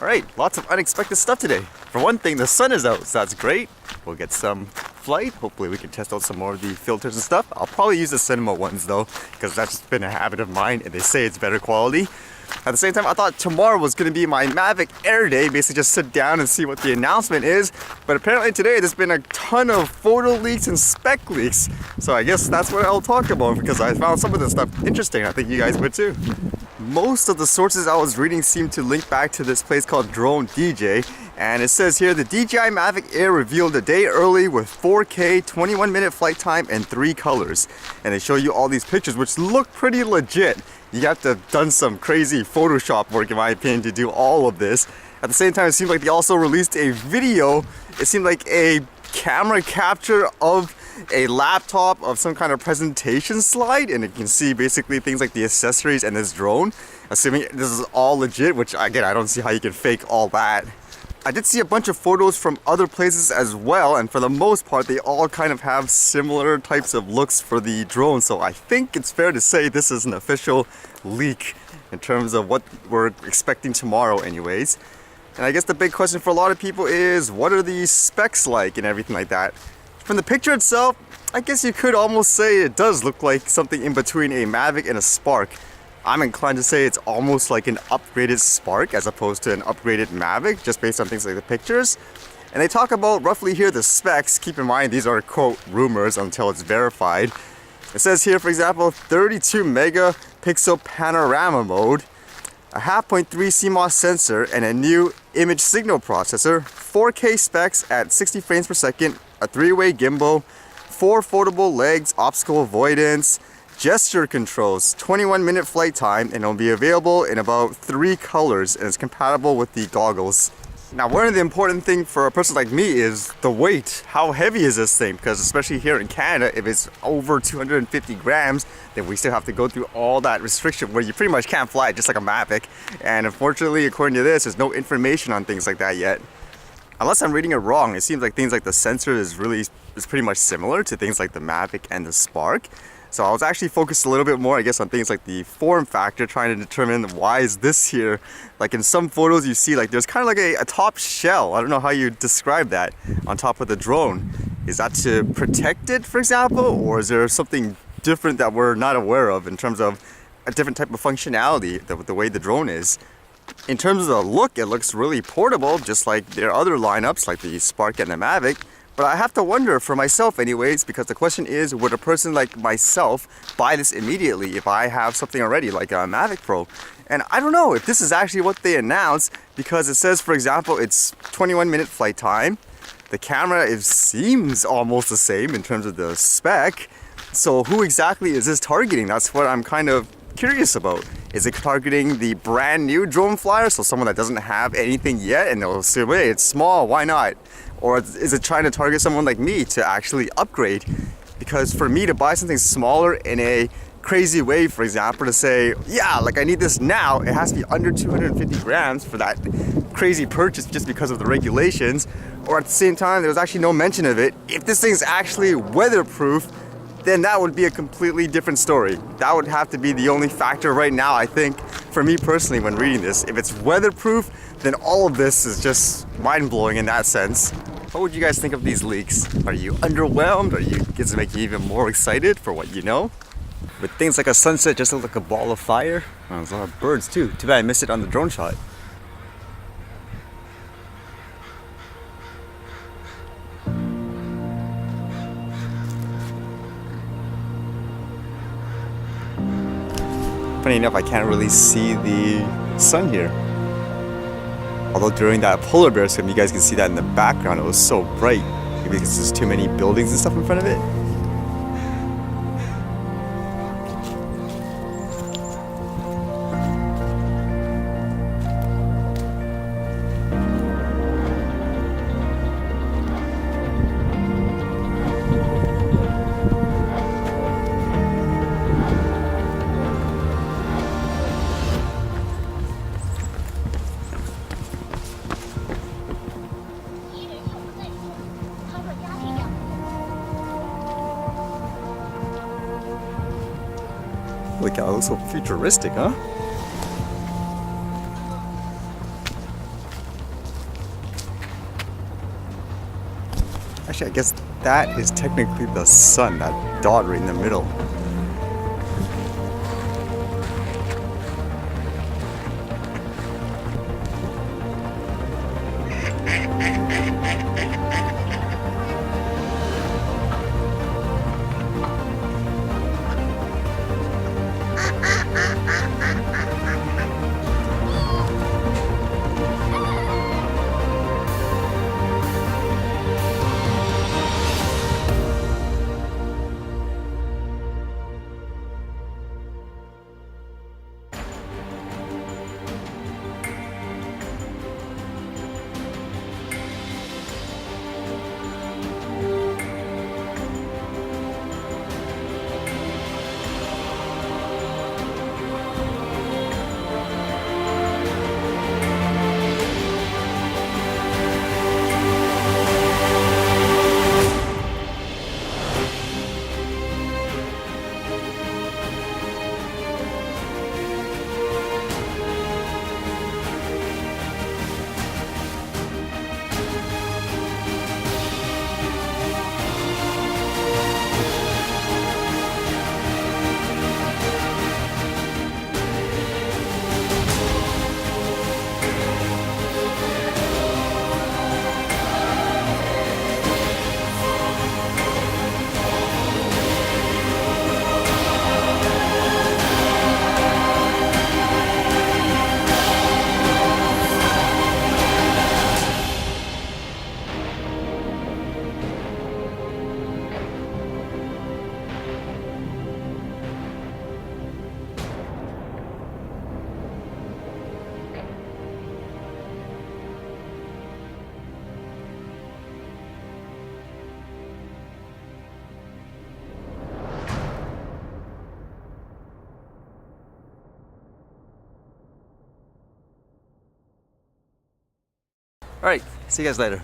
Alright, lots of unexpected stuff today. For one thing, the sun is out, so that's great. We'll get some flight. Hopefully we can test out some more of the filters and stuff. I'll probably use the cinema ones though, because that's just been a habit of mine and they say it's better quality. At the same time, I thought tomorrow was going to be my Mavic Air day, basically just sit down and see what the announcement is. But apparently today there's been a ton of photo leaks and spec leaks. So I guess that's what I'll talk about, because I found some of this stuff interesting. I think you guys would too. Most of the sources I was reading seem to link back to this place called Drone DJ, and it says here the DJI Mavic Air revealed a day early with 4K, 21-minute flight time, and 3 colors. And they show you all these pictures which look pretty legit. You have to have done some crazy Photoshop work in my opinion to do all of this. At the same time, it seemed like they also released a video. It seemed like a camera capture of a laptop of some kind of presentation slide, and you can see basically things like the accessories and this drone. Assuming this is all legit, which again, I don't see how you can fake all that. I did see a bunch of photos from other places as well, and for the most part they all kind of have similar types of looks for the drone, so I think it's fair to say this is an official leak in terms of what we're expecting tomorrow anyways. And I guess the big question for a lot of people is, what are the specs like and everything like that? From the picture itself, I guess you could almost say it does look like something in between a Mavic and a Spark. I'm inclined to say it's almost like an upgraded Spark as opposed to an upgraded Mavic, just based on things like the pictures. And they talk about roughly here the specs. Keep in mind these are quote rumors until it's verified. It says here, for example, 32 megapixel panorama mode, a 0.5 CMOS sensor, and a new image signal processor, 4K specs at 60 frames per second, a 3-way gimbal, 4 foldable legs, obstacle avoidance, gesture controls, 21-minute flight time, and it'll be available in about 3 colors, and it's compatible with the goggles. Now, one of the important things for a person like me is the weight. How heavy is this thing? Because especially here in Canada, if it's over 250 grams, then we still have to go through all that restriction where you pretty much can't fly it just like a Mavic. And unfortunately, according to this, there's no information on things like that yet. Unless I'm reading it wrong, it seems like things like the sensor is pretty much similar to things like the Mavic and the Spark. So I was actually focused a little bit more, I guess, on things like the form factor, trying to determine why is this here. Like in some photos you see like there's kind of like a top shell. I don't know how you describe that on top of the drone. Is that to protect it, for example? Or is there something different that we're not aware of in terms of a different type of functionality, the way the drone is? In terms of the look, it looks really portable, just like their other lineups, like the Spark and the Mavic. But I have to wonder for myself anyways, because the question is, would a person like myself buy this immediately if I have something already like a Mavic Pro? And I don't know if this is actually what they announced, because it says, for example, it's 21-minute flight time. The camera seems almost the same in terms of the spec. So who exactly is this targeting? That's what I'm kind of curious about. Is it targeting the brand new drone flyer, so someone that doesn't have anything yet and they'll assume, hey, it's small, why not? Or is it trying to target someone like me to actually upgrade? Because for me to buy something smaller in a crazy way, for example, to say, yeah, like I need this now, it has to be under 250 grams for that crazy purchase just because of the regulations. Or at the same time, there was actually no mention of it. If this thing's actually weatherproof, then that would be a completely different story. That would have to be the only factor right now, I think, for me personally when reading this. If it's weatherproof, then all of this is just mind-blowing in that sense. What would you guys think of these leaks? Are you underwhelmed? Does it make you even more excited for what you know? With things like a sunset just look like a ball of fire. Oh, there's a lot of birds too. Too bad I missed it on the drone shot. Funny enough, I can't really see the sun here. Although during that polar bear swim, you guys can see that in the background. It was so bright. Maybe because there's too many buildings and stuff in front of it. Look how it looks so futuristic, huh? Actually, I guess that is technically the sun, that dot right in the middle. Alright, see you guys later.